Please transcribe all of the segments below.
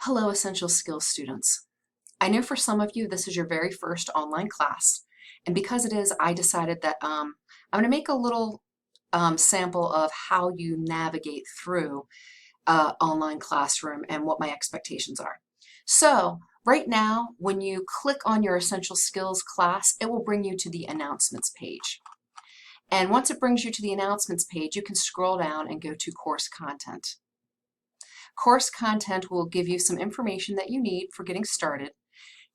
Hello, Essential Skills students. I know for some of you this is your very first online class, and because it is, I decided that I'm going to make a little sample of how you navigate through online classroom and what my expectations are. So right now, when you click on your Essential Skills class, it will bring you to the announcements page. And once it brings you to the announcements page, you can scroll down and go to course content. Course content will give you some information that you need for getting started.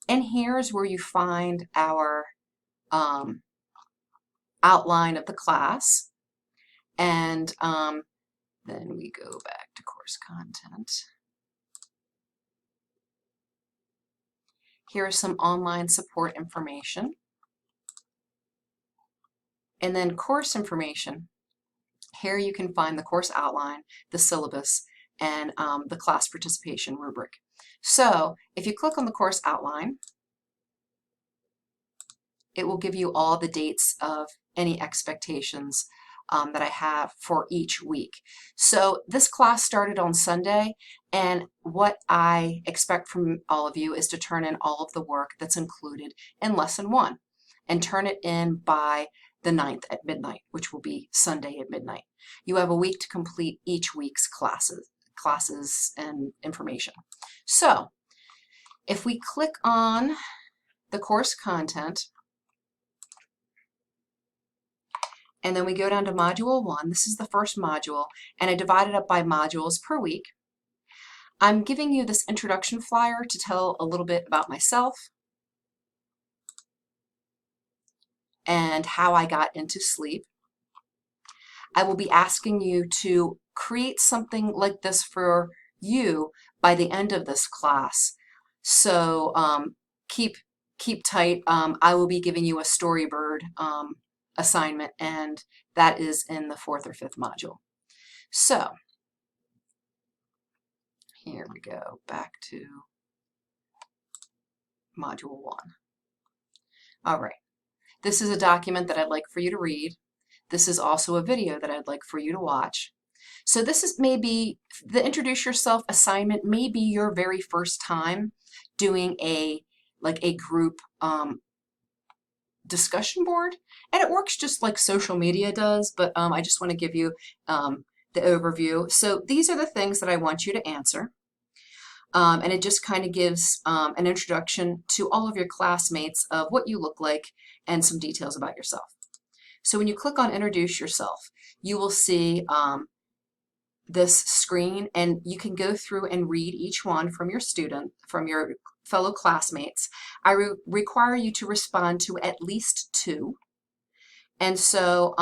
And here's where you find our outline of the class. And then we go back to course content. Here is some online support information. And then course information. Here you can find the course outline, the syllabus, and the class participation rubric. So if you click on the course outline, it will give you all the dates of any expectations that I have for each week. So this class started on Sunday, and what I expect from all of you is to turn in all of the work that's included in lesson 1 and turn it in by the 9th at midnight, which will be Sunday at midnight. You have a week to complete each week's classes and information. So if we click on the course content, and then we go down to Module 1. This is the first module, and I divide it up by modules per week. I'm giving you this introduction flyer to tell a little bit about myself and how I got into sleep. I will be asking you to create something like this for you by the end of this class. So keep tight. I will be giving you a Storybird assignment, and that is in the 4th or 5th module. So here we go, back to module 1. All right, this is a document that I'd like for you to read. This is also a video that I'd like for you to watch. So this is maybe the Introduce Yourself assignment, may be your very first time doing a group discussion board, and it works just like social media does, but I just want to give you the overview. So these are the things that I want you to answer, and it just kind of gives an introduction to all of your classmates of what you look like and some details about yourself. So when you click on Introduce Yourself, you will see this screen, and you can go through and read each one from your fellow classmates. I require you to respond to at least 2. And so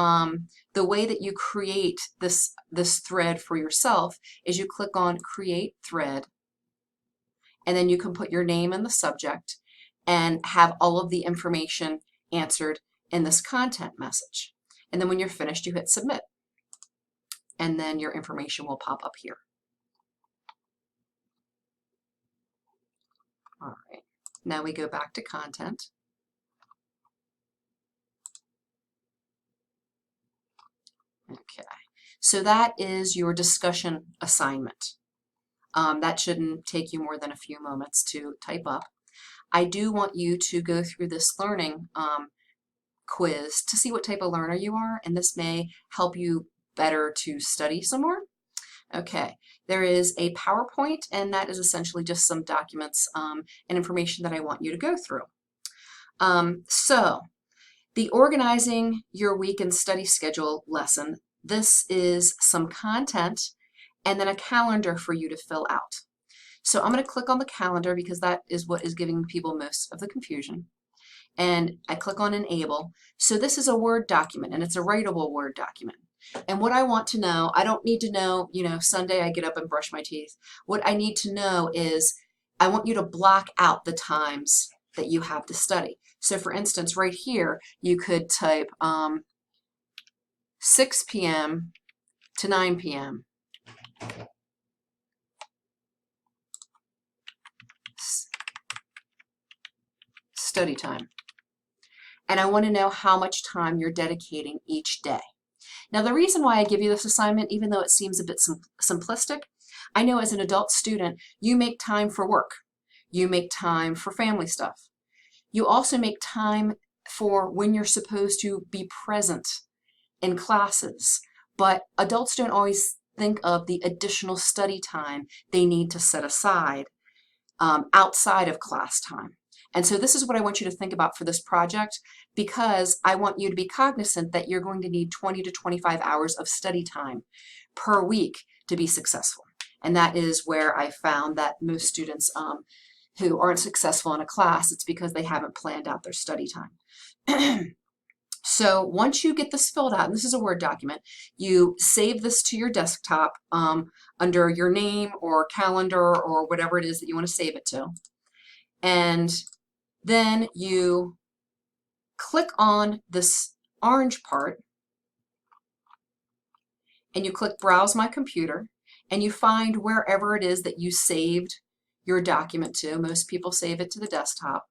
the way that you create this thread for yourself is you click on Create Thread, and then you can put your name in the subject and have all of the information answered in this content message. And then when you're finished, you hit Submit, and then your information will pop up here. All right, now we go back to content. Okay, so that is your discussion assignment. That shouldn't take you more than a few moments to type up. I do want you to go through this learning quiz to see what type of learner you are, and this may help you better to study some more. Okay, there is a PowerPoint, and that is essentially just some documents and information that I want you to go through. So the Organizing Your Week and Study Schedule lesson, this is some content and then a calendar for you to fill out. So I'm going to click on the calendar because that is what is giving people most of the confusion. And I click on Enable. So this is a Word document, and it's a writable Word document. And what I want to know, I don't need to know, Sunday I get up and brush my teeth. What I need to know is I want you to block out the times that you have to study. So for instance, right here, you could type 6 p.m. to 9 p.m. Study time. And I want to know how much time you're dedicating each day. Now the reason why I give you this assignment, even though it seems a bit simplistic, I know as an adult student, you make time for work. You make time for family stuff. You also make time for when you're supposed to be present in classes. But adults don't always think of the additional study time they need to set aside outside of class time. And so this is what I want you to think about for this project, because I want you to be cognizant that you're going to need 20 to 25 hours of study time per week to be successful. And that is where I found that most students who aren't successful in a class, it's because they haven't planned out their study time. So once you get this filled out, and this is a Word document, you save this to your desktop under your name or calendar or whatever it is that you want to save it to. And then you click on this orange part and you click Browse My Computer, and you find wherever it is that you saved your document to. Most people save it to the desktop.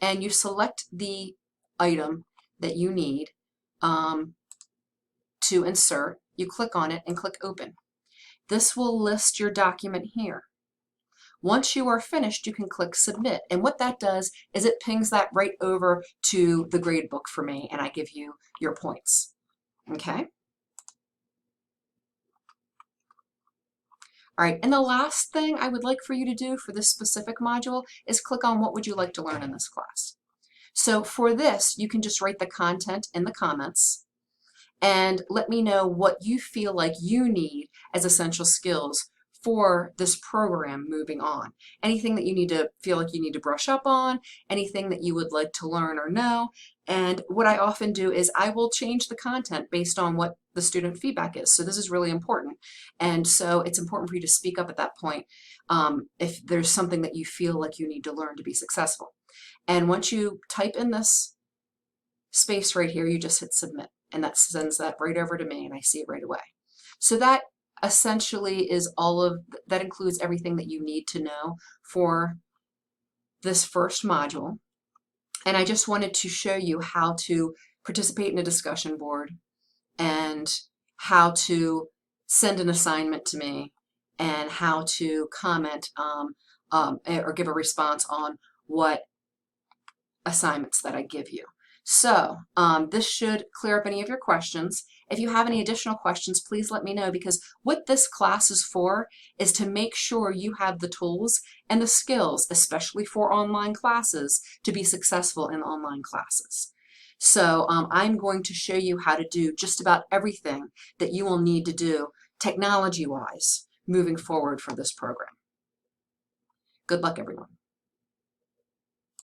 And you select the item that you need to insert. You click on it and click Open. This will list your document here. Once you are finished, you can click Submit. And what that does is it pings that right over to the gradebook for me, and I give you your points. Okay? All right, and the last thing I would like for you to do for this specific module is click on what would you like to learn in this class. So for this, you can just write the content in the comments and let me know what you feel like you need as essential skills for this program moving on. Anything that you need to feel like you need to brush up on, anything that you would like to learn or know. And what I often do is I will change the content based on what the student feedback is. So this is really important. And so it's important for you to speak up at that point if there's something that you feel like you need to learn to be successful. And once you type in this space right here, you just hit Submit, and that sends that right over to me and I see it right away. So that essentially is that includes everything that you need to know for this first module. And I just wanted to show you how to participate in a discussion board and how to send an assignment to me and how to comment or give a response on what assignments that I give you. So this should clear up any of your questions. If you have any additional questions, please let me know, because what this class is for is to make sure you have the tools and the skills, especially for online classes, to be successful in online classes. So I'm going to show you how to do just about everything that you will need to do technology-wise moving forward for this program. Good luck, everyone.